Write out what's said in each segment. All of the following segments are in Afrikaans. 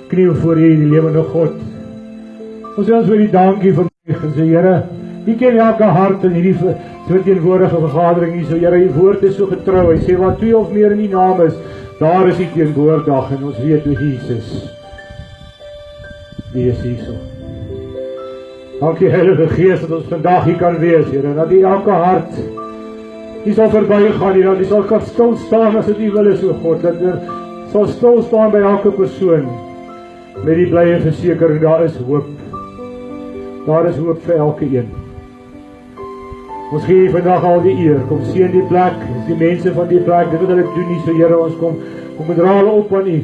kniel voor U, die lewende God. Ons sê ons vir die dankie vir my, en sê, Here, U ken elke hart in hierdie verteenwoordige vergadering hier, so Here, U woord is so getrou, hy sê, wat 2 of meer in U naam is, daar is U teenwoordig, en ons weet hoe Jesus, die is hier so. Dankie Heilige Gees, dat ons vandag hier kan wees, Here, dat U elke hart, U sal verby gaan hier, dat U sal kan stil staan as dit U wil is, o God, dat U sal stil staan by elke persoon, met die blye versekering, daar is hoop. Daar is hoop vir elke een. Ons gee U vandag al die eer, kom seën die plek, die mense van die plek, dit wat hulle doen nie, so Here, ons kom dra hulle op aan U.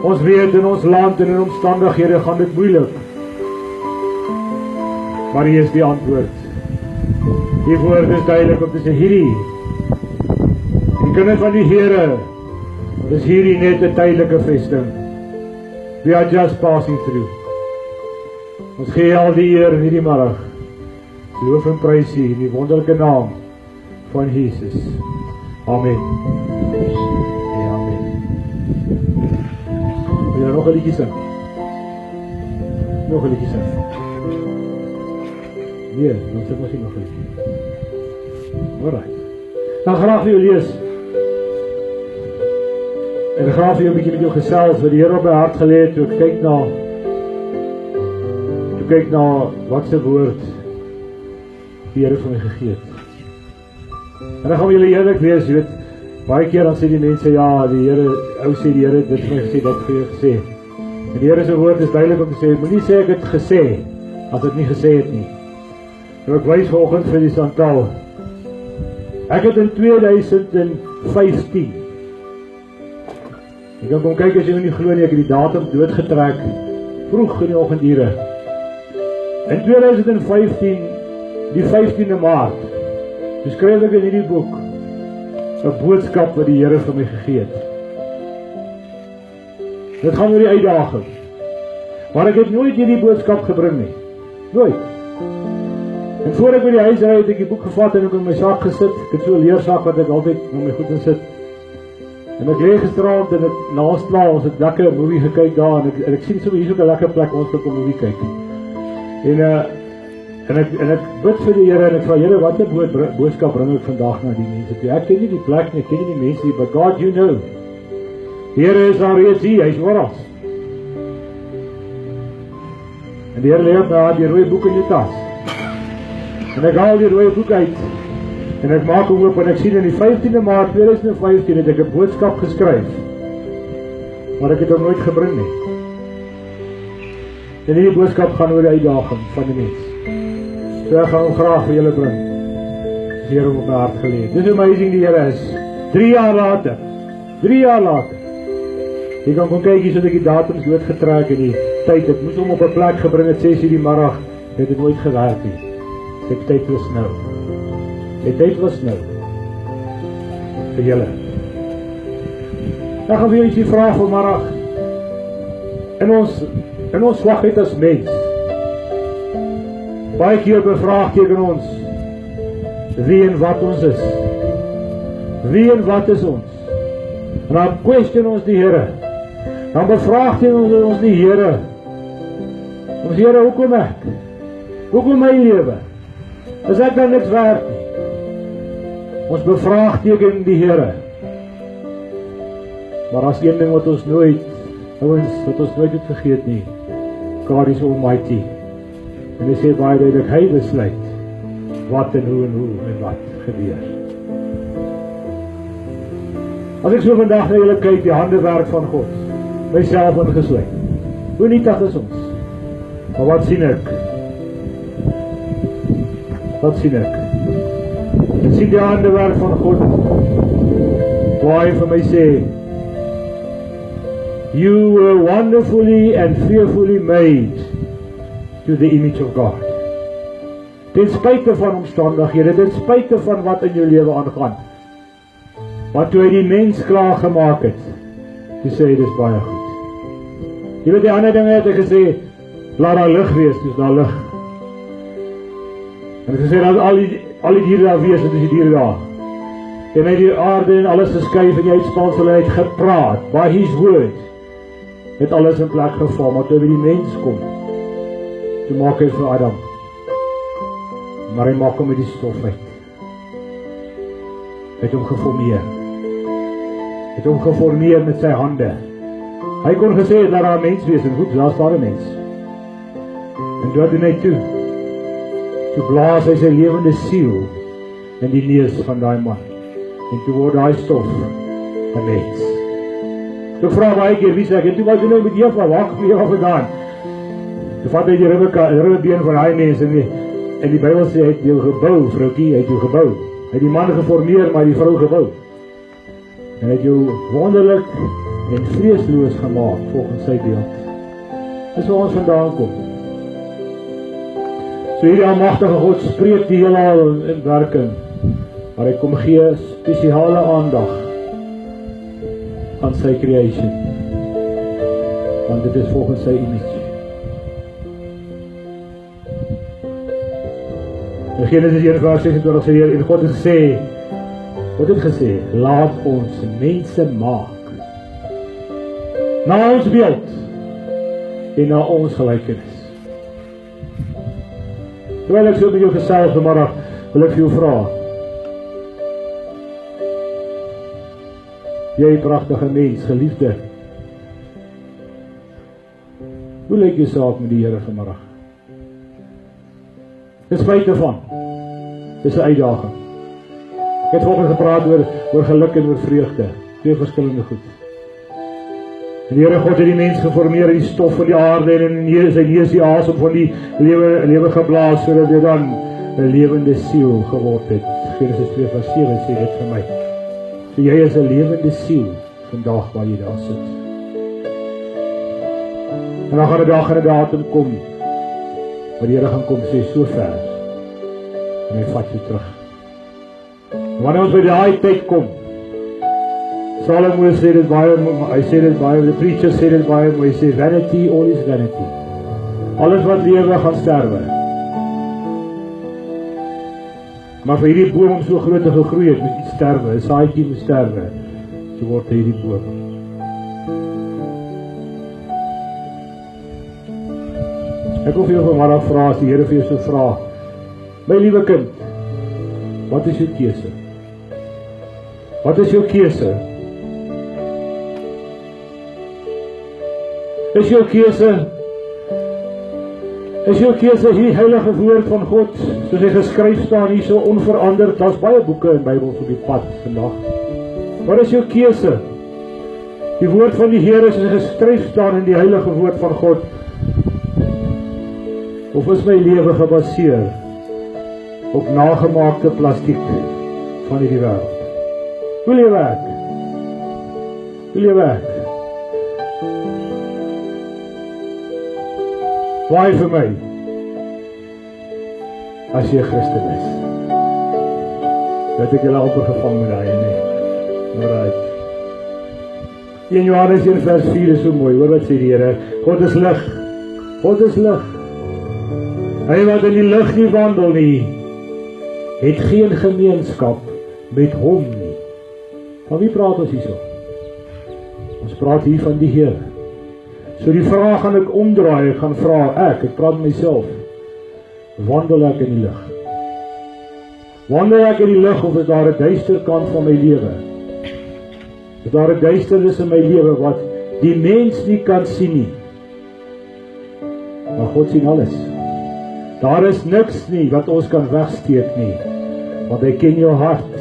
Ons weet in ons land en in omstandighede gaan dit moeilik, maar hier is die antwoord. Die woord is duidelik om te sê, hierdie, die kinders van die Here, is hierdie net 'n tydelike vesting. We are just passing through. Ons gee al die eer in hierdie middag. Loof en prys U in die wonderlike naam van Jesus. Amen. Ja, amen. Wil jy nog 'n liedjie sing? Nog 'n liedjie sing? Nee, dan sing ons nog 'n liedjie. Alright. Dan graag vir jou lees. En graag vir jou 'n bietjie met jou gesels, wat die Here op my hart gelê het, toe ek kyk na wat se woord die Here vir my gegee het. En dan gaan we julle eerlik wees, jy weet, baie keer dan sê die mense, ja, die Here, ou sê die Here, dit vir my gesê, dat vir jou gesê. En die Here se woord is duidelik om te sê, moenie sê ek het gesê, as het nie gesê het nie. En ek wys vanoggend vir die Chantal, ek het in 2015, ek kan kom kyk as jy nie glo nie, ek het die datum doodgetrek, vroeg in die oggendure. In 2015, die 15de Maart, toe skryf ek in hierdie boek, 'n boodskap wat die Here vir my gegee het. Dit gaan oor die uitdaging. Maar ek het nooit hierdie boodskap gebring nie. Nooit. En voor ek by die huis ry, het ek die boek gevat en ek in my sak gesit. Ek het so 'n leersak wat ek altyd in my goed in sit. En ek lê gisterand en ek naslaap, ons het lekker movie gekyk daar en ek sien so hier so 'n lekker plek ons kan 'n movie kyk. En ek bid vir die Here en ek vra, Here, watter boodskap bring ek vandag na die mense toe? Ek ken nie die plek nie, ek ken nie die mense nie, but God, you know. Die Here is daar reeds hier, hy is oral. En die Here lê op my die rooi boek in die tas. En ek haal die rooi boek uit. En ek maak hom oop en ek sien in die 15de Maart 2015 het ek 'n boodskap geskryf. Maar ek het hom nooit gebring nie. En hierdie boodskap gaan oor die uitdaging van die mens. So ek gaan hom graag vir julle bring. Die Here op my hart gelê. Dis amazing die Here is. 3 jaar later. Jy kan kom kyk hier so dat ek die datums doodgetrek en die tyd. Ek moes hom op 'n plek gebring het 6:00 die middag. Het dit nooit gewerk nie. Die tyd was nou. Die tyd was nou. Vir julle. Dan gaan we ietsie vra vanmiddag. In ons swakheid as mens. Baie keer bevraagteken ons wie en wat ons is. Wie en wat is ons? En dan question ons die Here. Dan bevraagteken ons die Here. Ons Here, hoekom ek? Hoekom my lewe? Is ek dan niks werd nie? Ons bevraagteken die Here. Maar as een ding wat ons nooit, ouens, wat ons nooit het vergeet nie, God is Almighty. En hy sê baie duidelik, hy besluit wat en hoe en wat gebeur. As ek so vandag na julle kyk, die handewerk van God, myself ingesluit, hoe nietig is ons? Maar wat sien ek? Wat sien ek? Ek sien die handewerk van God, waar hy vir my sê, you were wonderfully and fearfully made to the image of God. Ten spyte van omstandighede, ten spyte van wat in jou lewe aangaan. Want toe hy die mens klaar gemaak het, toe sê hy, dis baie goed. Jy weet die ander dinge het hy gesê, laat daar lig wees, dis daar lig. En hy gesê, dat al die diere daar wees, dit is die diere daar. En hy die aarde en alles geskuif en die uitspansel uit gepraat, by his word. het alles in plek geval, maar toe by die mens kom, toe maak hy vir Adam, maar hy maak hom met die stof uit. Hy het hom geformeer. Het hom geformeer met sy hande. Hy kon gesê het, laat daar 'n mens wees, en goed, daar staan 'n mens. En wat doen hy toe? Toe blaas hy sy lewende siel in die neus van daai man. En toe word daai stof 'n mens. Toe vra baie keer, wie sê ek, en toe was hy nou met Eva, waar het Eva gedaan? Toe vat hy die ribbebeen van daai mens, en die Bybel sê, hy het jou gebou, vroukie, hy het jou gebou. Hy het die man geformeer, maar die vrou gebou. En hy het jou wonderlik en vreesloos gemaak, volgens sy beeld. Dis waar ons vandaan kom. So hierdie almagtige God spreek die heelal in werking, maar hy kom gee spesiale aandag aan sy creation, want dit is volgens sy image. In Genesis 1:26 sê hier, en God het gesê, laat ons mense maak na ons beeld en na ons gelykenis. Terwyl ek so met jou gesels vanmiddag, wil ek vir jou vra, jy pragtige mens, geliefde, hoe lyk jou saak met die Here vanmiddag? Dis spite van, dis 'n uitdaging. Ek het vanoggend gepraat oor geluk en oor vreugde, twee verskillende goed. En die Here God het die mens geformeer in die stof van die aarde en in sy neus die asem van die lewe geblaas, sodat hy dan 'n lewende siel geword het. Genesis 2:7 sê dit vir my. So jy is 'n lewende siel vandag waar jy daar sit. En dan gaan 'n dag en 'n datum kom, waar die Here gaan kom sê, so ver, en hy vat jou terug. En wanneer ons by die tyd kom, Salomo sê dit baie, hy sê dit baie, the preacher sê dit baie, hy sê, vanity, all is vanity. Alles wat lewe gaan sterwe. Maar vir hierdie boom om so groot te gegroei het, moet iets sterwe, 'n saadjie moet sterwe, so word hierdie boom. Ek wil vir jou vanmiddag vra, as die Here vir jou so vra, my liewe kind, wat is jou keuse? Wat is jou keuse? Is jou keuse hierdie heilige woord van God, soos hy geskryf staan hier so onveranderd? Daar's baie boeke in Bybels op die pad vandag. Wat is jou keuse? Die woord van die Here soos hy geskryf staan in die heilige woord van God, of is my lewe gebaseer op nagemaakte plastiek van hierdie wêreld? Wil jy werk? Wil jy werk? Waai vir my, as jy 'n Christen is. Dat ek julle amper gevang met daai, nee. Alright. In Johannes 1:4 is so mooi, hoor wat sê die Here, God is lig. God is lig. Hy wat in die lig nie wandel nie, het geen gemeenskap met hom nie. Van wie praat ons hierso? Ons praat hier van die Here. So die vraag gaan ek omdraai, ek gaan vra ek praat met myself, wandel ek in die lig? Wandel ek in die lig, of is daar 'n duister kant van my lewe? Is daar 'n duisternis in my lewe wat die mens nie kan sien nie? Maar God sien alles. Daar is niks nie wat ons kan wegsteek nie, want hy ken jou hart.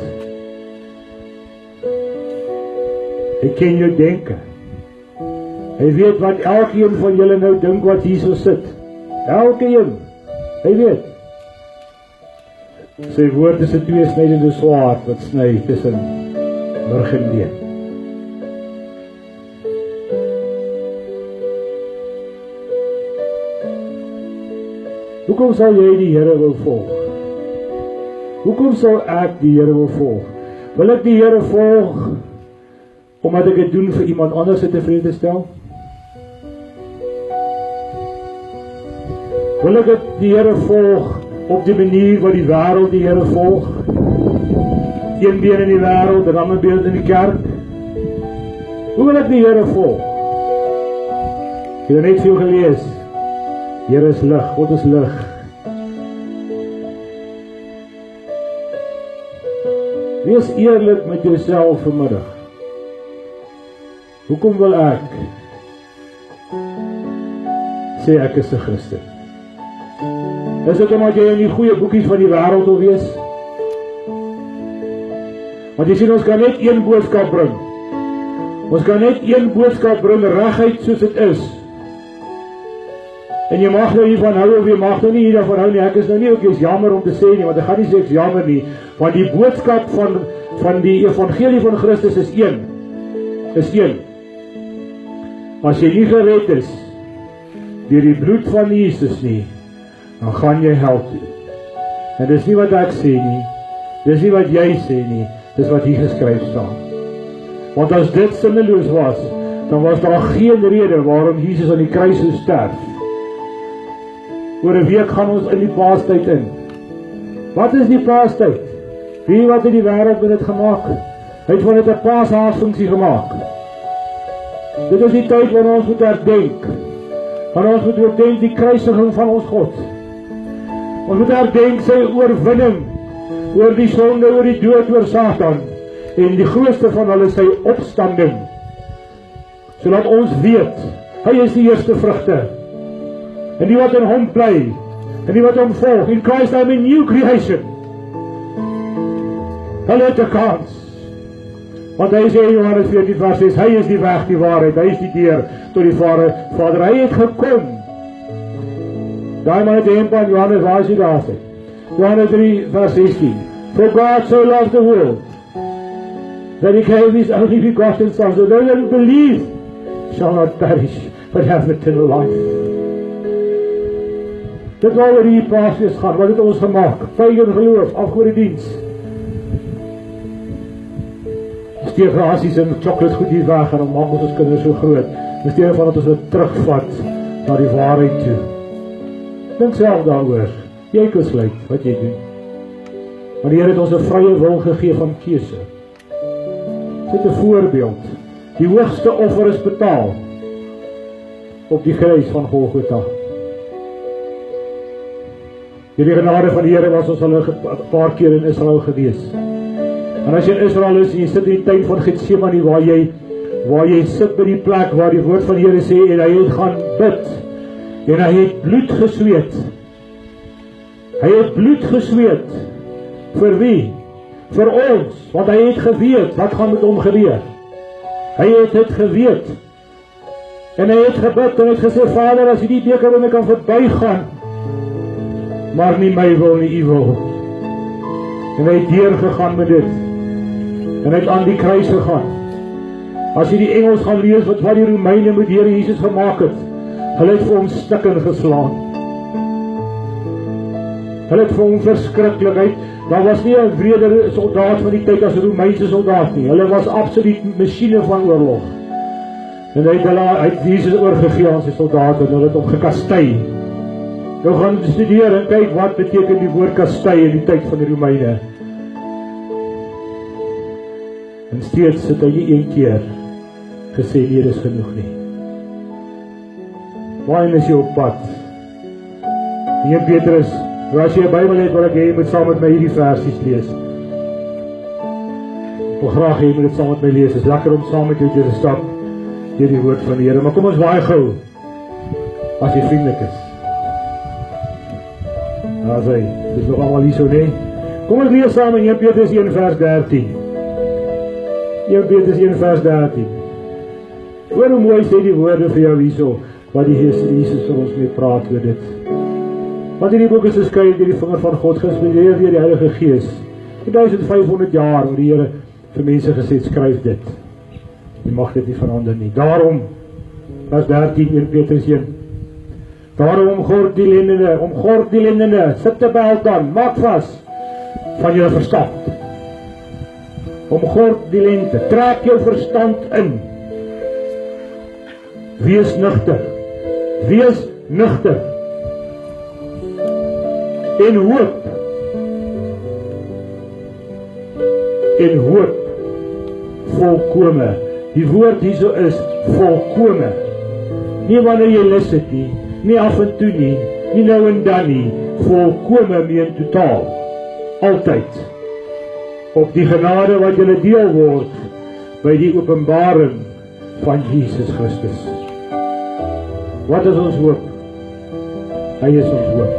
Hy ken jou denke. Hy weet wat elkeen van julle nou dink wat hier so sit. Elkeen. Hy weet. Sy woord is 'n tweesnydende swaard wat sny tussen murg en leed. Hoekom sal jy die Here wil volg? Hoekom sal ek die Here wil volg? Wil ek die Here volg omdat ek dit doen vir iemand anders se tevrede stel? Wil ek die Here volg op die manier wat die wêreld die Here volg? Een been in die wêreld, 'n ander been in die kerk. Hoe wil ek die Here volg? Jy het net veel gelees. Here is lig, God is lig. Wees eerlik met jouself vanmiddag. Hoekom wil ek sê ek is 'n Christen? Is dit omdat jy in die goeie boekies van die wêreld wil wees? Want jy sien, ons kan net een boodskap bring. Ons kan net een boodskap bring, reguit soos dit is. En jy mag nou hiervan hou, of jy mag nou nie hiervan hou nie. Ek is nou nie ook eens jammer om te sê nie, want ek gaan nie sê ek is jammer nie. Want die boodskap van die evangelie van Christus is een. Is een. As jy nie gered is deur die bloed van Jesus nie, dan gaan jy hel toe. En dis nie wat ek sê nie, dis nie wat jy sê nie, dis wat hier geskryf staan. Want as dit sinneloos was, dan was daar geen rede waarom Jesus aan die kruis sou sterf. Oor 'n week gaan ons in die Paastyd in. Wat is die Paastyd? Wie wat het die wêreld met dit gemaak? Hy het van dit 'n Paashaasfunksie gemaak. Dit is die tyd wanneer ons moet herdenk. Wanneer ons moet herdenk die kruisiging van ons God. Ons moet herdenk sy oorwinning oor die sonde, oor die dood, oor Satan. En die grootste van hulle sy opstanding. Sodat ons weet, hy is die eerste vrugte. En die wat in hom bly, en die wat hom volg, in Christ I'm a new creation. Hulle het 'n kans. Want hy sê in Johannes 14 vers 6, hy is die weg, die waarheid, hy is die deur tot die Vader. Hy het gekom. Daai man het een van Johannes, waar is hy daar sê? Johannes 3 vers 16. For God so loved the world, that he gave his only begotten Son, so those that believe shall not perish, but have eternal life. Dit waaroor die Paasfees gaan, wat het ons gemaak? Pagan geloof, afgodediens. Steek rasies en chocolate goed hier weg, en dan maak ons kinders so groot. In steede van dat ons dit terugvat na die waarheid toe. Dink self daaroor. Jy kan besluit wat jy doen. Maar die Here het ons 'n vrye wil gegee van keuse. Dit is 'n voorbeeld. Die hoogste offer is betaal op die kruis van Golgotha. Deur die genade van die Here was ons al 'n paar keer in Israel gewees. En as jy in Israel is en jy sit in die tuin van Getsemane waar jy sit by die plek waar die woord van die Here sê en hy het gaan bid en hy het bloed gesweet. Hy het bloed gesweet. Vir wie? Vir ons, want hy het geweet wat gaan met hom gebeur. Hy het dit geweet. En hy het gebid en hy het gesê, Vader, as hierdie beker by my kan verbygaan, maar nie my wil nie, u wil. En hy het deurgegaan met dit. En hy het aan die kruis gegaan. As jy die Engels gaan lees wat die Romeine met die Here Jesus gemaak het, hulle het vir hom stukken geslaan. Hulle het vir hom verskriklikheid. Daar was nie 'n wreder soldaat van die tyd as 'n Romeinse soldaat nie. Hulle was absoluut masjiene van oorlog. En hy het Jesus oorgegee aan sy soldate en hulle het hom gekastei. Nou gaan studeer en kyk wat beteken die woord kastei in die tyd van die Romeine. En steeds het hy nie een keer gesê, nee, dis genoeg nie. Waarheen is jy op pad? 1 Petrus, as jy 'n Bybel het, wil ek hê jy moet saam met my hierdie versies lees. Ek wil graag hê jy moet dit saam met my lees. Het is lekker om saam met jou te stap deur die woord van die Here. Maar kom ons waai gou, as jy vriendelik is. Daar sê, dit is nog allemaal hier so, nee? Kom ons lees saam in 1 Petrus 1 vers 13. 1 Petrus 1 vers 13. Hoor hoe mooi sê die woorde vir jou hierso, wat die Jesus vir ons mee praat oor dit. Want hierdie boek is geskryf deur die vinger van God, geïnspireer deur die Heilige Gees. 1500 jaar waar die Here vir mense gesê, skryf dit. Jy mag dit nie verander nie. Daarom, vers 13, 1 Petrus 1. Daarom omgord die lendene, sit die belt aan, maak vas van jou verstand. Omgord die lente, trek jou verstand in. Wees nugter. Wees nugter. En hoop. En hoop. Volkome. Die woord hierso is volkome. Nie wanneer jy lus het nie, nie af en toe nie, nie nou en dan nie, volkome meen totaal, altyd, op die genade wat julle deel word, by die openbaring van Jesus Christus. Wat is ons hoop? Hy is ons hoop.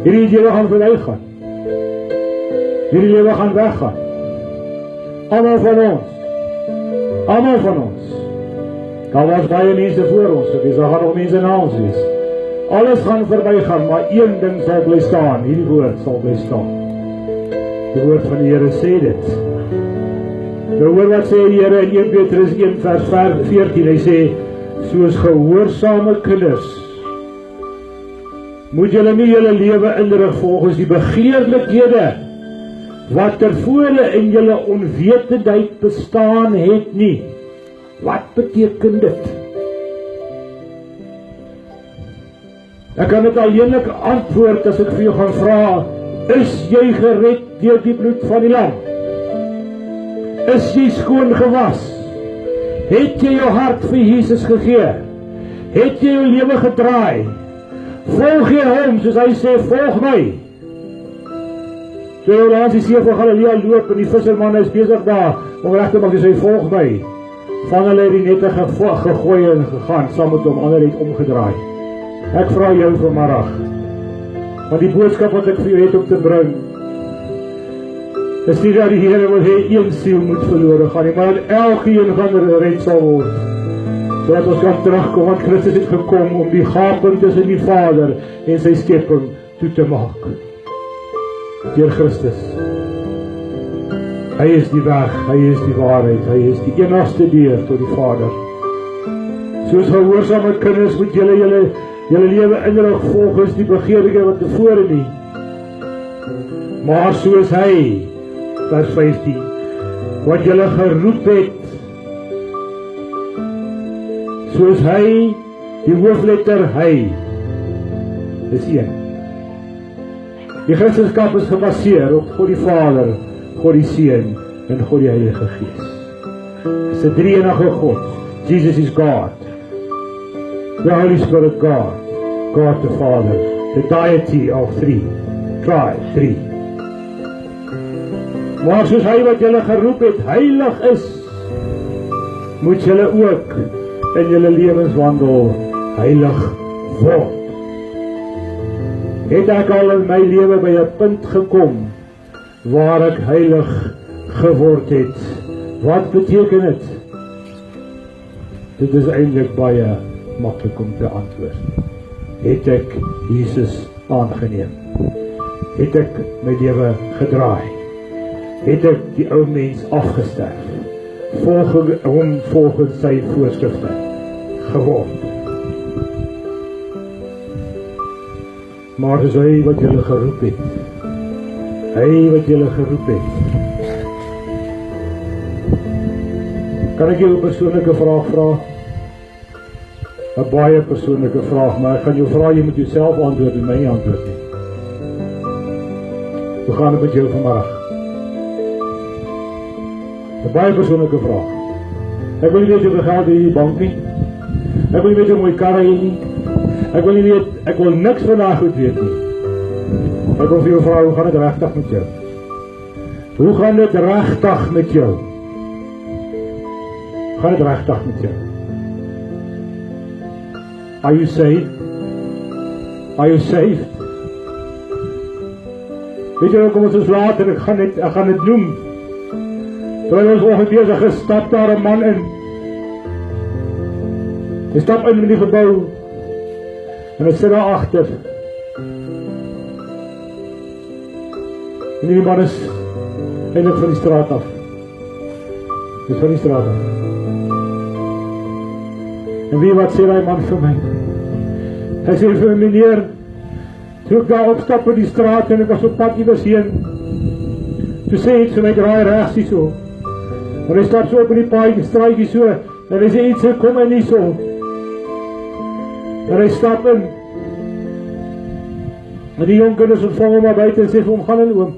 Hierdie lewe gaan verby gaan. Hierdie lewe gaan weggaan. Almal van ons. Almal van ons. Daar was baie mense voor ons, daar gaan nog mense na ons wees. Alles gaan verby gaan, maar een ding sal bly staan, hierdie woord sal bly staan. Die woord van die Here sê dit. Nou hoor wat sê die Here in 1 Petrus 1 vers 14, hy sê, soos gehoorsame kinders, moet julle nie julle lewe inrig volgens die begeerlikhede, wat tervore in julle onwetendheid bestaan het nie. Wat beteken dit? Ek kan dit alleenlik antwoord as ek vir jou gaan vra, is jy gered deur die bloed van die lam? Is jy skoon gewas? Het jy jou hart vir Jesus gegee? Het jy jou lewe gedraai? Volg jy hom, soos hy sê, volg my. So langs die see van Galilea loop en die visserman is besig daar om reg te maak, hy sê, volg my. Van hulle het die nette gegooi en gegaan, saam met hom, ander het omgedraai. Ek vra jou vanmiddag, want die boodskap wat ek vir jou het om te bring, is nie dat die Here wil hê een siel moet verlore gaan nie, maar dat elkeen van gered sal word, sodat ons kan terugkom, want Christus het gekom om die gaping tussen die Vader en sy skepping toe te maak. Deur Christus. Hy is die weg, hy is die waarheid, hy is die enigste deur tot die Vader. Soos gehoorsame kinders moet julle lewe inrig volgens die begeerlike wat tevore nie. Maar soos hy, vers 15, wat julle geroep het, soos hy, die hoofletter hy, is een. Die Christendom is gebaseer op God die Vader, God die Seun en God die Heilige Gees. Dit is 'n drie-enige God. Jesus is God. The Holy Spirit God. God the Father. The deity of three. Three. Maar soos hy wat julle geroep het, heilig is, moet julle ook in julle lewenswandel heilig word. Het ek al in my lewe by 'n punt gekom waar ek heilig geword het? Wat beteken dit? Dit is eintlik baie maklik om te antwoord. Het ek Jesus aangeneem? Het ek my lewe gedraai? Het ek die ou mens afgesterf? Volgens sy voorskrifte geword? Maar dis hy wat julle geroep het. Hy wat julle geroep het. Kan ek jou 'n persoonlike vraag vra? 'n baie persoonlike vraag, maar ek gaan jou vra, jy moet jouself antwoord en my nie antwoord nie. Hoe gaan dit met jou vanmiddag? 'n baie persoonlike vraag. Ek wil nie weet hoeveel geld jy in die bank nie. Ek wil nie weet hoe mooi karre jy nie. Ek wil nie weet, ek wil niks van daai goed weet nie. Ek wil vir jou vra, hoe gaan dit regtig met jou? Hoe gaan dit regtig met jou? Gaan dit regtig met jou? Are you saved? Are you saved? Weet jy, kom ons later, ek gaan dit noem. Terwyl ons ongeveer besig is, stap daar 'n man in. Hy stap in die gebou en hy sit daar agter. En die man is eintlik van die straat af. Dis van die straat af. En wie wat sê die man vir my? Hy sê vir my, meneer, toe ek daar opstap op die straat en ek was op pad iewers heen, toe sê iets vir my, draai regs hier so. En hy stap so op in die paai, straatjie so, en hy sê iets, kom in hier so. En hy stap in. En die jong kinders ontvang hom maar buite en sê vir hom, gaan in oom.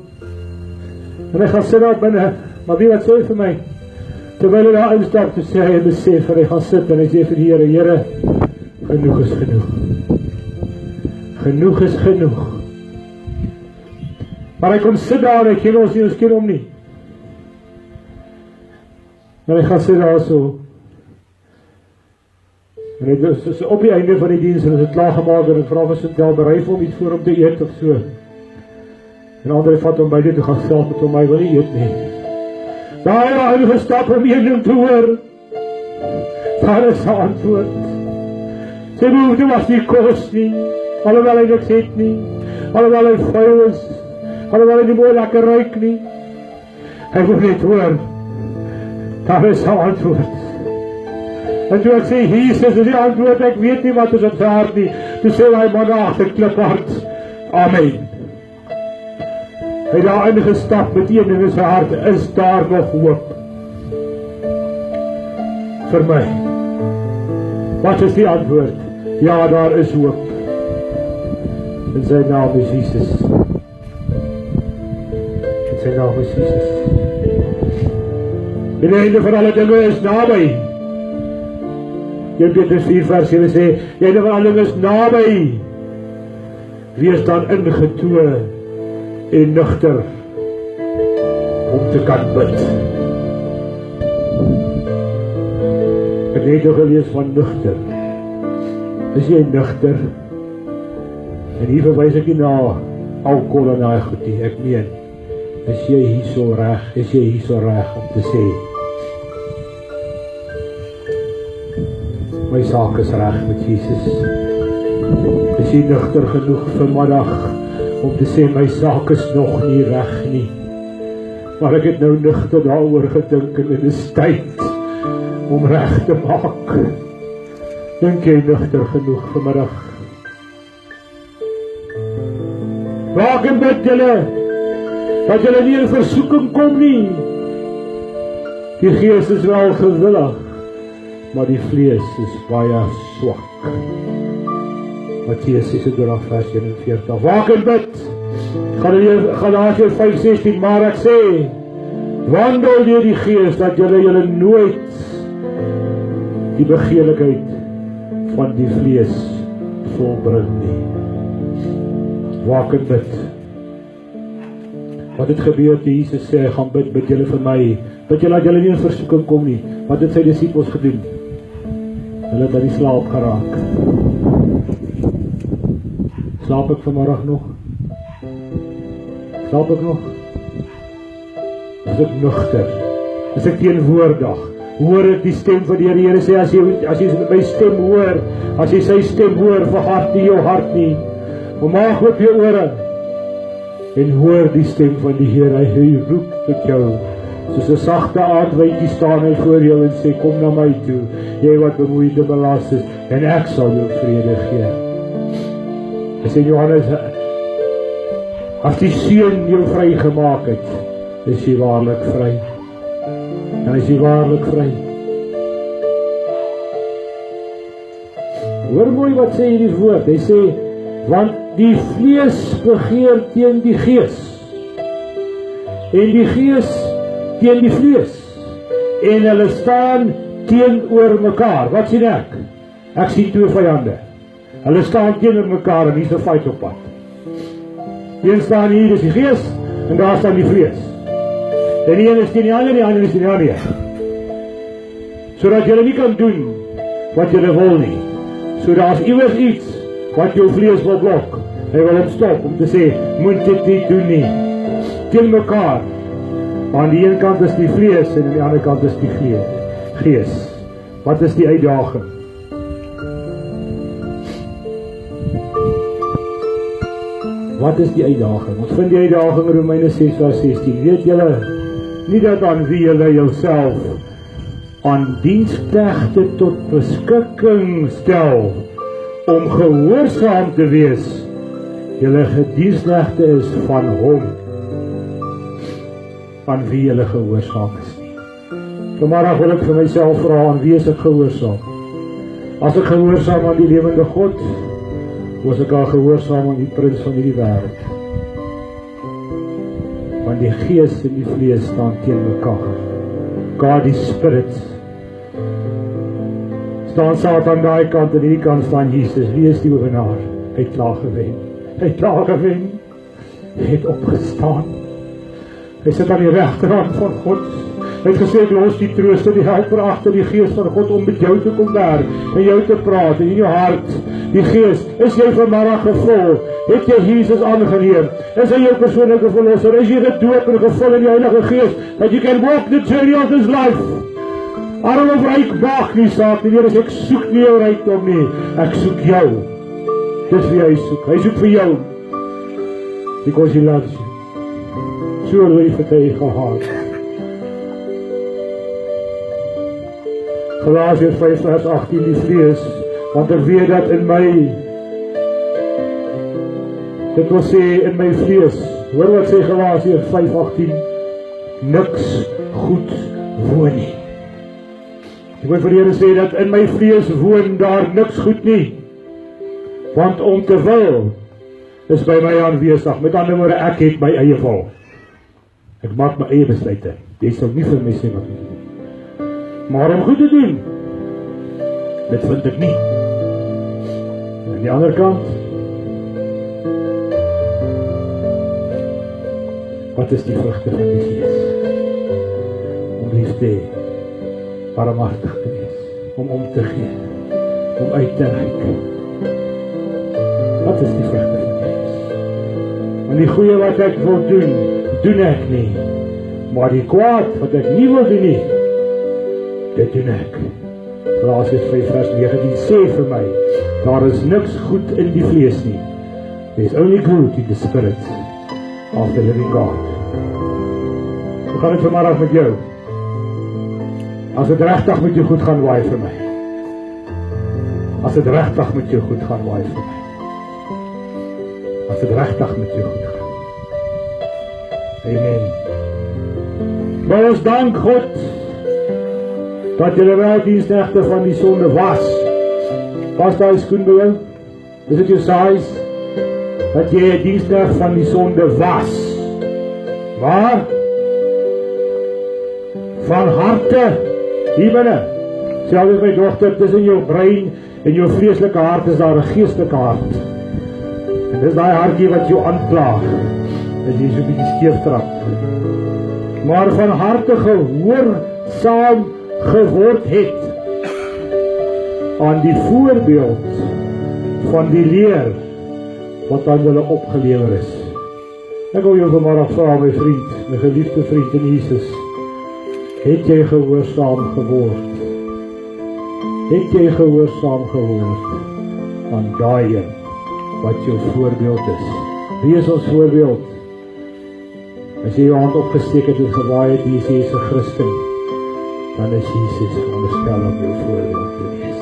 En hy gaan sit daar binne, maar wie wat sê vir my? Terwyl hy daar instap, toe sê hy besef, en hy gaan sit en hy sê vir die Here, Here, genoeg is genoeg. Genoeg is genoeg. Maar hy kon sit daar, en hy ken ons nie, ons ken hom nie. Maar hy gaan sit daar so. En hy is op die einde van die diens, en is het klaargemaak, en hy vraag vir Sintel, berei vir hom iets voor hom te eet, of so. En ander vat hom by dit, toe gaan self met hom, hy wil nie eet nie. Daar het hy gestap om mening te hoor. Daar is sy antwoord. Sy behoefte was nie kos nie, alhoewel hy niks het nie, alhoewel hy vuil is, alhoewel hy nie mooi lekker ruik nie. Hy wil net hoor. Daar is sy antwoord. En toe ek sê, Jesus is die antwoord, ek weet nie wat is op sy hart nie. Toe sê hy man agter kliphard, Amen. Hy daar ingestap met een in sy hart, is daar nog hoop vir my? Wat is die antwoord? Ja, daar is hoop. En sy naam is Jesus. En sy naam is Jesus. En die einde van alle dinge is naby. 1 Petrus 4 vers 7 sê, die einde van alle dinge is naby. Wees dan ingetoe en nugter om te kan bid. Ek het nog gelees van nugter. Is jy nugter? En hier verwys ek nie na alkohol en daai goed nie. Ek meen, is jy hierso reg? Is jy hierso reg om te sê, my saak is reg met Jesus? Is jy nugter genoeg vanmiddag om te sê, my saak is nog nie reg nie, maar ek het nou nugter daaroor gedink en dit is tyd om reg te maak. Dink jy nugter genoeg vanmiddag? Waak en bid julle, dat julle nie in versoeking kom nie. Die gees is wel gewillig, maar die vlees is baie swak. Mattheus 26 vers 41. Waak en bid. Galasië 5:16. Maar ek sê, wandel deur die gees, dat julle nooit die begeerlikheid van die vlees volbring nie. Waak en bid. Wat het gebeur toe Jesus sê, gaan bid julle vir my, bid julle dat julle nie in versoeking kom nie. Wat het sy disippels gedoen? Hulle het by die slaap geraak. Slaap ek vanmiddag nog? Slaap ek nog? Is ek nugter? Is ek teenwoordig? Hoor ek die stem van die Here? Here sê, as jy my stem hoor, as jy sy stem hoor, verhard nie jou hart nie. Maak oop jou ore en hoor die stem van die Here. Hy roep tot jou. Soos 'n sagte aardwyntjie staan hy voor jou en sê, kom na my toe, jy wat bemoeid en belas is, en ek sal jou vrede gee. Hy sê Johannes, as die Seun jou vry gemaak het, is jy waarlik vry. En is jy waarlik vry. Hoor mooi wat sê hierdie woord. Hy sê, want die vlees begeer teen die gees, en die gees teen die vlees, en hulle staan teenoor mekaar. Wat sien ek? Ek sien twee vyande. Hulle staan teenoor mekaar en hier is 'n fight op pad. Een staan hier, dis die gees, en daar staan die vlees. En die een is teen die ander is teen die ander. Sodat jy nie kan doen wat jy wil nie. So daar is iewers iets wat jou vlees wil blok. Hy wil hom stop om te sê, moet dit nie doen nie. Teen mekaar. Aan die een kant is die vlees en aan die ander kant is die gees. Wat is die uitdaging? Wat is die uitdaging? Ons vind die uitdaging in Romeine 6 vers 16. Weet julle nie dat aan wie julle jouself aan diensknegte tot beskikking stel om gehoorsaam te wees, julle gedienstknegte is van hom aan wie julle gehoorsaam is nie. Vanmiddag wil ek vir myself vra, aan wie is ek gehoorsaam? As ek gehoorsaam aan die lewende God, was ek al gehoorsaam aan die prins van hierdie wêreld. Want die gees en die vlees staan teen mekaar. God die Spirit. Staan Satan aan daai kant en hierdie kant staan Jesus. Wie is die oorwinnaar? Hy het klaar gewen. Hy het klaar gewen. Hy het opgestaan. Hy sit aan die regterhand van God. Hy het gesê, ek los die trooster, die helper agter, die Gees van God om met jou te kom daar, en jou te praat, en in jou hart, die Gees, is jy vanmiddag gevul? Het jy Jesus aangeneem? Is hy jou persoonlike verlosser? Is jy gedoop en gevul in die Heilige Gees, that you can walk the journey of this life? Arm of ryk maak nie saak, die Here sê, ek soek nie jou rykdom nie, ek soek jou. Dis wie hy soek vir jou, because he loves you. So lief het hy gehad. Galasiërs 5 vers 18, die vrees, want ek weet dat in my, dit wil sê in my vlees, hoor wat sê Galasiërs 5:18, niks goed woon nie. Ek wil vir die Here sê dat in my vlees woon daar niks goed nie, want om te wil is by my aanwesig. Met ander woorde, ek het my eie wil. Ek maak my eie besluite. Jy sal nie vir my sê wat ek doen. Maar om goed te doen, dit vind ek nie. Aan die ander kant, wat is die vrugte van die Gees? Om lief te hê, barmhartig te wees, om te gee, om uit te reik. Wat is die vrugte van die Gees? Want die goeie wat ek wil doen, doen ek nie. Maar die kwaad wat ek nie wil doen nie, dit doen ek. Galasiërs 5 vers 19 sê vir my, daar is niks goed in die vlees nie. There is only good in the spirit of the living God. Hoe gaan het vanmiddag met jou? As het regtig met jou goed gaan waai vir my. As het regtig met jou goed gaan waai vir my. As het regtig met jou goed gaan. Amen. Maar ons dank God dat julle wel diensknegte van die sonde was. Was daar skoen by jou? Is dit jou size? Dat jy 'n diensknegt van die sonde was. Maar van harte hier binne. Sê altyd my dogter, tussen jou brein en jou vleeslike hart is daar 'n geestelike hart. En dis daai hartjie wat jou aankla as jy so 'n bietjie skeef trap. Maar van harte gehoorsaam geword het aan die voorbeeld van die leer wat aan julle opgelewer is. Ek wil jou vanmiddag vra, my vriend, my geliefde vriend in Jesus, het jy gehoorsaam geword? Het jy gehoorsaam geword aan daai een wat jou voorbeeld is? Wie is ons voorbeeld? As jy jou hand opgesteek het en gewaai het, wie is jy 'n Christen? Dan is Jesus veronderstel om jou voorbeeld te wees.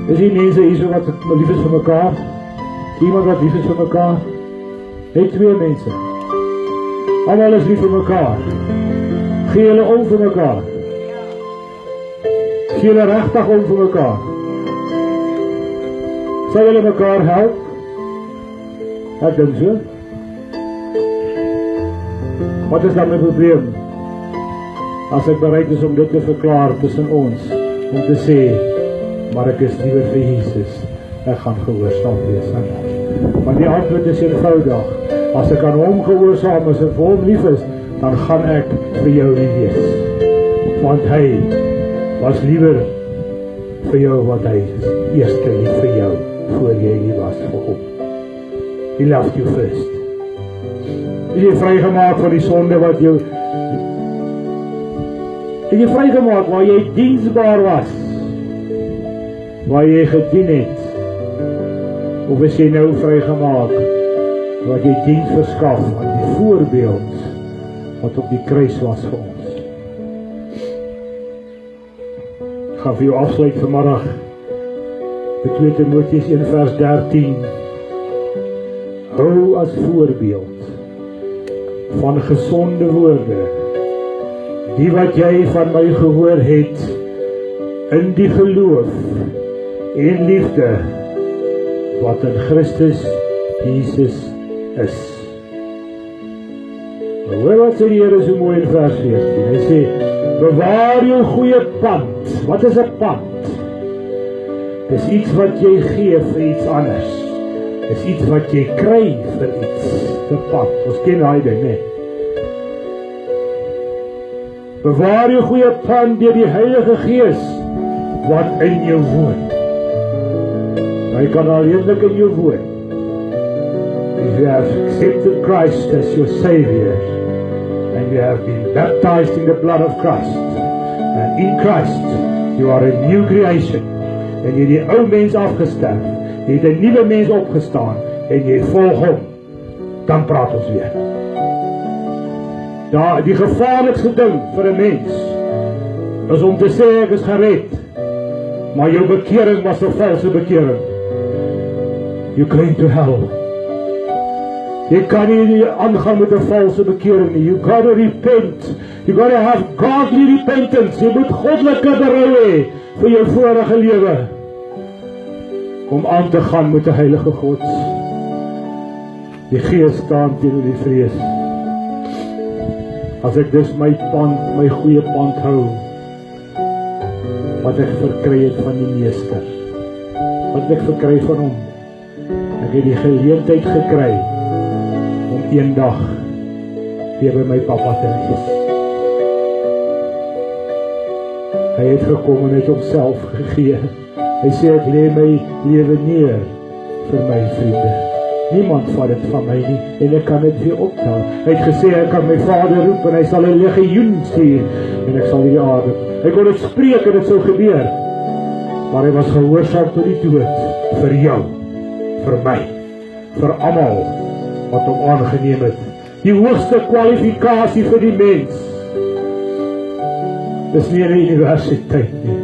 Is die mense hier so wat lief is vir mekaar? Is iemand wat lief is vir mekaar? Net twee mense. Almal is lief vir mekaar. Gee hulle om vir mekaar. Gee hulle regtig om vir mekaar. Sal hulle mekaar help? Ek dink so. Wat is dan my probleem? As ek bereid is om dit te verklaar tussen ons, om te sê, maar ek is liewer vir Jesus, ek gaan gehoorsaam wees aan hom. Want die antwoord is eenvoudig, as ek aan hom gehoorsaam is en vir hom lief is, dan gaan ek vir jou nie wees. Want hy was liewer vir jou wat hy eerste lief vir jou, voor jy nie was vir hom. He loved you first. Is jy vrygemaak van die sonde wat jou... Is jy vrygemaak waar jy diensbaar was? Waar jy gedien het? Of is jy nou vrygemaak wat jy diens verskaf aan die voorbeeld wat op die kruis was vir ons? Ek gaan vir jou afsluit vanmiddag met 2 Timoteus 1 vers 13. Hou as voorbeeld van gesonde woorde die wat jy van my gehoor het in die geloof en liefde wat in Christus Jesus is. Hoor wat sê die Here so mooi in vers 14. Hy sê, bewaar jou goeie pand. Wat is 'n pand? Dis iets wat jy gee vir iets anders. Dis iets wat jy kry vir iets. 'n pand. Ons ken daai ding, né? Bewaar jou goeie pand deur die Heilige Gees wat in jou woon. Hy kan alleenlik in jou woon. If you have accepted Christ as your Savior, and you have been baptized in the blood of Christ, and in Christ you are a new creation, en jy die ou mens afgesterf, jy het 'n nuwe mens opgestaan, en jy volg hom, dan praat ons weer. Ja, die gevaarlikste ding vir 'n mens is om te sê ek is gered, maar jou bekering was 'n valse bekering. You claim to hell. Jy kan nie aangaan met 'n valse bekering nie. You gotta repent. You gotta have godly repentance. Jy moet goddelike berou hê vir jou vorige lewe om aan te gaan met die Heilige God. Die Gees staan teenoor die vrees. As ek dus my pand, my goeie pand hou, wat ek verkry het van die Meester, wat ek verkry van hom, ek het die geleentheid gekry om eendag weer by my Papa te wees. Hy het gekom en het homself gegee. Hy sê ek lê my lewe neer vir my vriende. Niemand vat dit van my nie en ek kan dit weer optel. Hy het gesê ek kan my Vader roep en hy sal 'n legioen stuur en ek sal die aarde. Hy kon dit spreek en dit sou gebeur. Maar hy was gehoorsaam tot die dood vir jou, vir my, vir almal wat hom aangeneem het. Die hoogste kwalifikasie vir die mens is nie 'n universiteit nie.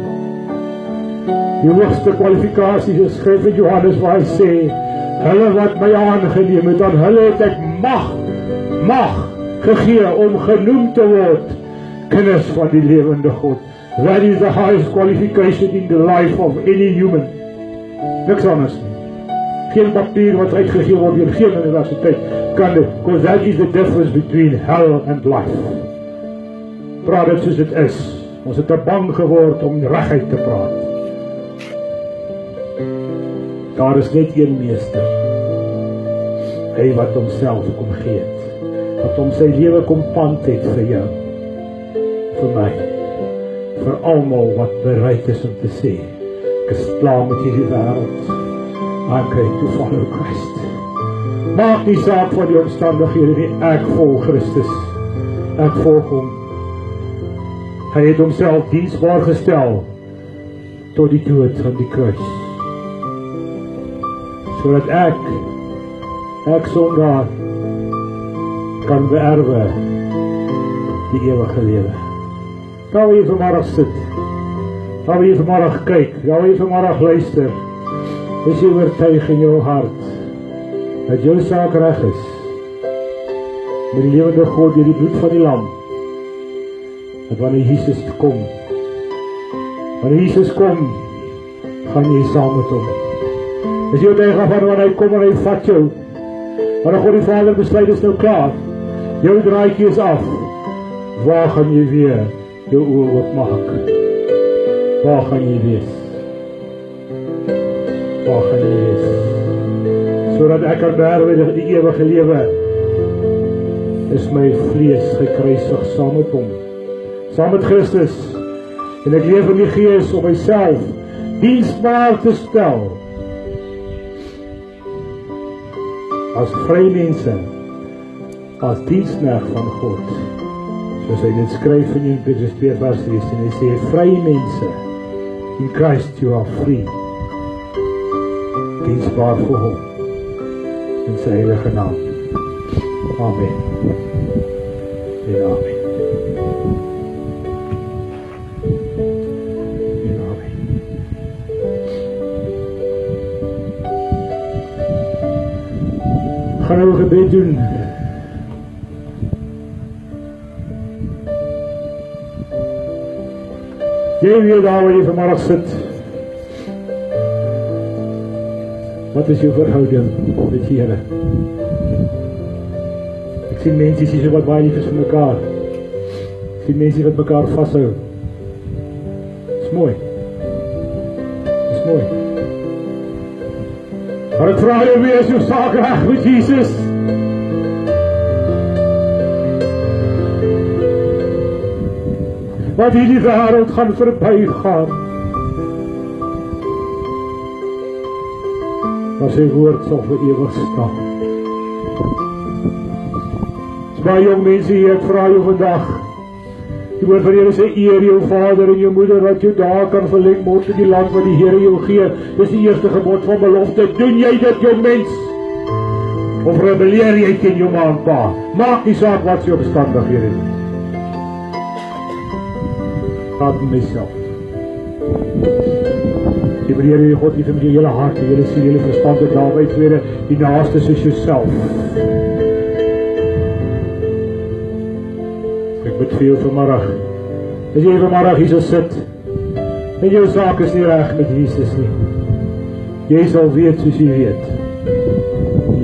Die hoogste kwalifikasie is skryf in Johannes waar hy sê, hulle wat my aangeneem het, aan hulle het ek mag gegee om genoem te word kinders van die lewende God. That is the highest qualification in the life of any human. Niks anders nie. Geen papier wat uitgegee word deur geen universiteit kan dit, because that is the difference between hell and life. Praat dit soos dit is. Ons het te bang geword om reguit te praat. Daar is net een Meester. Hy wat homself kom gee het. Wat hom sy lewe kom pand het vir jou. Vir my. Vir almal wat bereid is om te sê, ek is klaar met hierdie wêreld. I'm going to follow Christ. Maak nie saak van die omstandighede nie, ek volg Christus. Ek volg hom. Hy het homself diensbaar gestel tot die dood van die kruis. Sodat ek sondaar kan beerwe die ewige lewe. Daar waar jy vanmiddag sit, daar waar jy vanmiddag kyk, daar waar jy vanmiddag luister, is jy oortuig in jou hart dat jou saak reg is met die lewende God deur die bloed van die lam, dat wanneer Jesus kom, gaan jy saam met hom. Is jy oortuig van wanneer hy kom en hy vat jou, wanneer God die Vader besluit is nou klaar, jou draadjie is af, waar gaan jy weer jou oë oopmaak? Waar gaan jy wees? Waar gaan jy wees? Sodat ek kan beerwe die ewige lewe, is my vlees gekruisig saam met hom, saam met Christus, en ek leef in die Gees om myself diensbaar te stel as vrymense, as diensknegt van God, soos hy dit skryf in 1 Petrus 2 vers 3, en hy sê, vrye mense, in Christ you are free, diensbaar vir hom, in sy heilige naam. Amen. En amen. En amen. Gaan nou 'n gebed doen. Jy weet daar waar jy vanmiddag sit. Wat is jou verhouding met die Here? Ek sien mense hier wat baie lief is vir mekaar. Ek sien mense wat mekaar vashou. Dis mooi. Dis mooi. Maar ek vra jou weer, is jou saak reg met Jesus? Want hierdie wêreld gaan verbygaan. Maar sy woord sal vir ewig staan. Dis baie jong mense hier, ek vra jou vandag. Die woord van die Here sê, eer jou vader en jou moeder, wat jou daar kan verleng word in die land wat die Here jou gee. Dis die eerste gebod van belofte. Doen jy dit, jou mens? Of rebelleer jy teen jou ma en pa? Maak nie saak wat sy omstandighede is. Praat met myself. Die Here, die God, die van jou hele hart, die hele siel, die hele verstand, en daarby tweede, die naaste soos jouself. Ek bid vir jou vanmiddag. As jy vanmiddag hier so sit, en jou saak is nie reg met Jesus nie. Jy sal weet soos jy weet.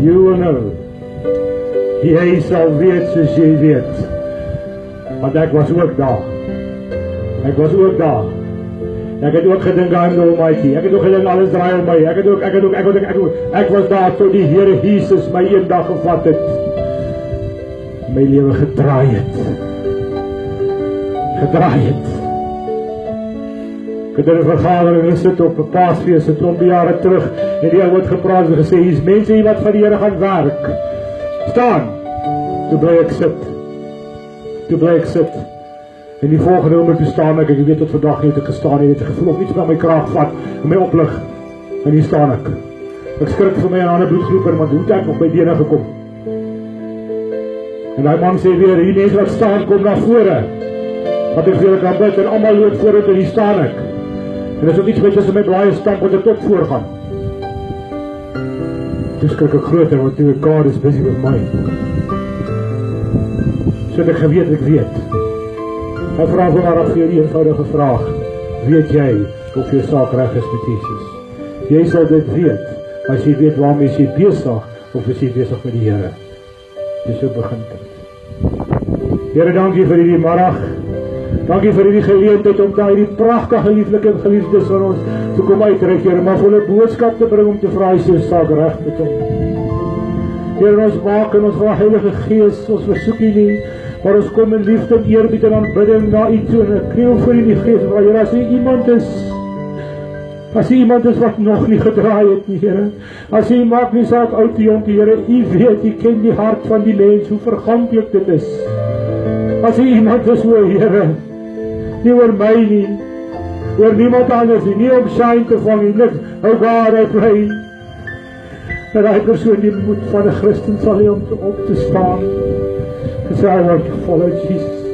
You will know. Jy sal weet soos jy weet. Want ek was ook daar. Ek was ook daar. Ek het ook gedink aan die Almighty. Ek het ook gedink alles draai om my. Ek was daar toe die Here Jesus my eendag gevat het. My lewe gedraai het. Ek het in 'n vergadering gesit op 'n Paasfees, 'n klomp jare terug, en die ou het gepraat en gesê, hier's mense hier wat vir die Here gaan werk. Staan! Toe bly ek sit. En die volgende oomblik toe staan ek weet tot vandag nie het ek gestaan nie, het ek gevoel of iets by my kraag vat, en my oplig, en hier staan ek. Ek skrik vir my aan 'n ander bloedgroeper, want hoe het ek op my bene gekom? En die man sê weer, die mense wat staan, kom na vore, wat ek vir julle kan bid, en allemaal loop vooruit, en hier staan ek. En as ook iets met tussen my blaie stamp, want ek tot voorgaan. Toe skrik ek groter, want toe God is busy with my. So het ek geweet, ek weet. Ek vraag vanmiddag vir jou die eenvoudige vraag. Weet jy of jou saak reg is met Jesus? Jy sal dit weet, as jy weet waarmee is jy besig, of is jy besig met die Here. Dis so begin dit. Here, dankie vir hierdie middag. Dankie vir hierdie geleentheid om daar hierdie pragtige lieflike geliefdes van ons te kom uitreik, Here, maar vir 'n boodskap te bring om te vra is jou saak reg met hom. Here, ons maak en ons vra Heilige Gees, ons versoek U nie, maar ons kom in liefde en eerbied en aanbidding na U toe, en ek kniel voor U die Gees, waar Here, as U iemand is wat nog nie gedraai het nie, Here, as U maak nie saak oud die jonkie, Here, U weet, U ken die hart van die mens, hoe verganklik dit is. As U iemand is oor, Here, nie oor my nie, oor niemand anders nie om shine te vang nie, niks, oh God, I pray, dat die persoon die moed van 'n Christen sal hê om op te staan, en sê, I want to follow Jesus.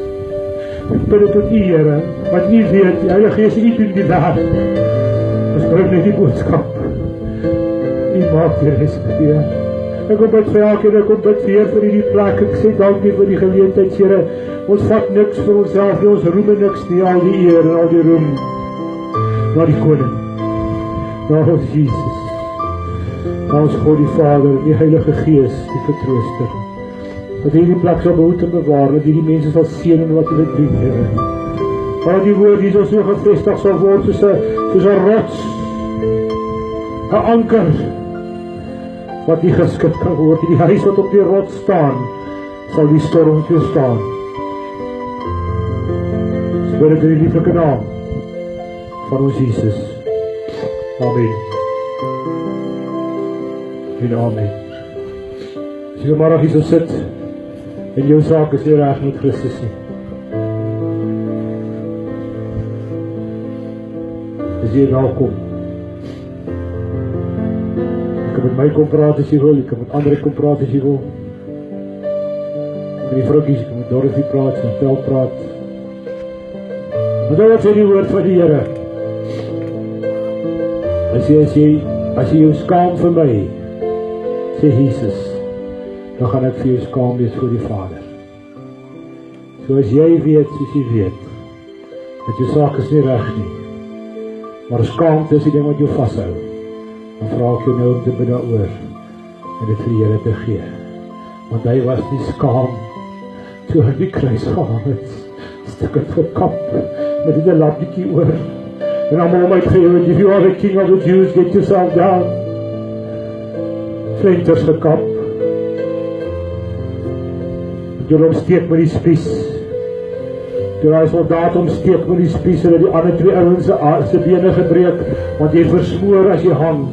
Ek bid dit tot U, Here, want U weet, die Heilige Gees, U doen die werk. Ons bring net die boodskap. U maak die res gebeur. Ek kom bid vir elkeen, ek kom bid vir die plek. Ek sê dankie vir die geleentheid, Here. Ons vat niks vir onsself nie, ons roem niks nie, al die eer en al die roem na die Koning, na ons Jesus, na ons God die Vader, die Heilige Gees, die Vertrooster. Dat hierdie plek sal behoed en bewaar, dat hierdie mense sal seën en wat hulle doen, Here. Maar die woord hier so gevestig sal word soos 'n rots, 'n anker, wat nie geskit kan word. Die huis wat op die rots staan, sal die storm weerstaan. Bid in die lieflike naam van ons Jesus. Amen. En amen. As jy vanmiddag hier so sit, en jou saak is nie reg met Christus nie, is jy welkom. Jy kan met my kom praat as jy wil, jy kan met ander kom praat as jy wil. Met die vroukies, jy kan met Dorothy praat, Chantel praat. Maar wat sê die woord van die Here? As jy jou skaam vir my, sê Jesus, dan gaan ek vir jou skaam wees voor die Vader. So as jy weet, soos jy weet, dat jou saak is nie reg nie, maar skaamte is die ding wat jou vashou, dan vra ek jou nou om te bid daaroor, en dit vir die Here te gee. want hy was nie skaam toe hy die kruis gehang het, stuk het gekap met die lappietjie oor en allemaal uitgegeven het, if you are the king of the Jews, get yourself down. Flinters gekap, jy omsteek met die spies, toe hy soldaat omsteek met die spies, en die ander 2 ouens se bene gebreek, want jy versmoor as jy hang,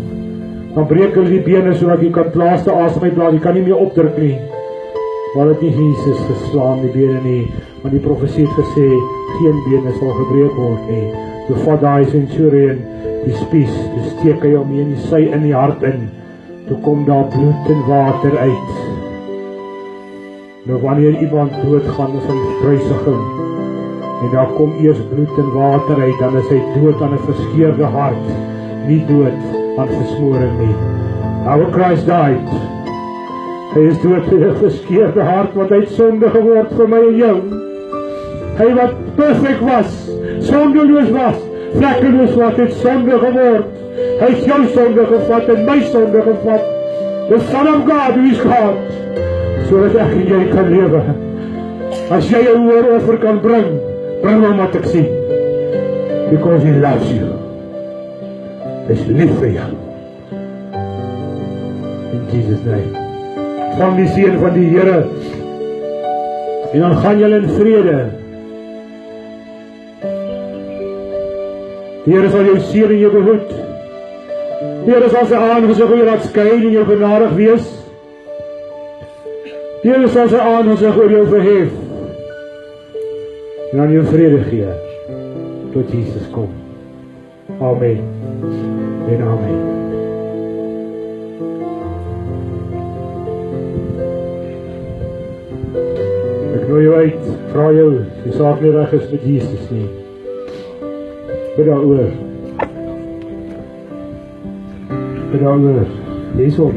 dan breek hulle die bene, sodat jy kan laaste asem uitblaas, jy kan nie meer opdruk nie, maar het nie Jesus geslaan die bene nie, want die profesie het gesê, geen bene sal gebreek word nie, toe vat daai centurion die spies, toe steek hy hom in die sy in die hart in, toe kom daar bloed en water uit. Nou wanneer iemand doodgaan van kruisiging, en daar kom eers bloed en water uit, dan is hy dood aan 'n verskeurde hart, nie dood aan versmoring nie. Our Christ died. Hy is dood met 'n verskeurde hart, want hy het sonde geword vir my en jou. Hy wat perfek was, sondeloos was, vlekkeloos was, het sonde geword. Hy het jou sonde gevat en my sonde gevat. The Son of God, who is God, sodat ek en jy kan lewe. As jy 'n hooroffer kan bring hom wat ek sien. Because he loves you. Hy's lief vir jou. In Jesus' name. Vang die seën van die Here. En dan gaan julle in vrede. Die Here sal jou seën en jou behoed. Die Here sal sy aangesig oor jou laat skyn en jou genadig wees. Die Here sal sy aangesig oor jou verhef. En dan jou vrede gee, tot Jesus kom. Amen. En amen. Ek nooi jou uit, vra jou, die saak nie reg is met Jesus nie. Bid daaroor. Bid daaroor. Lees op.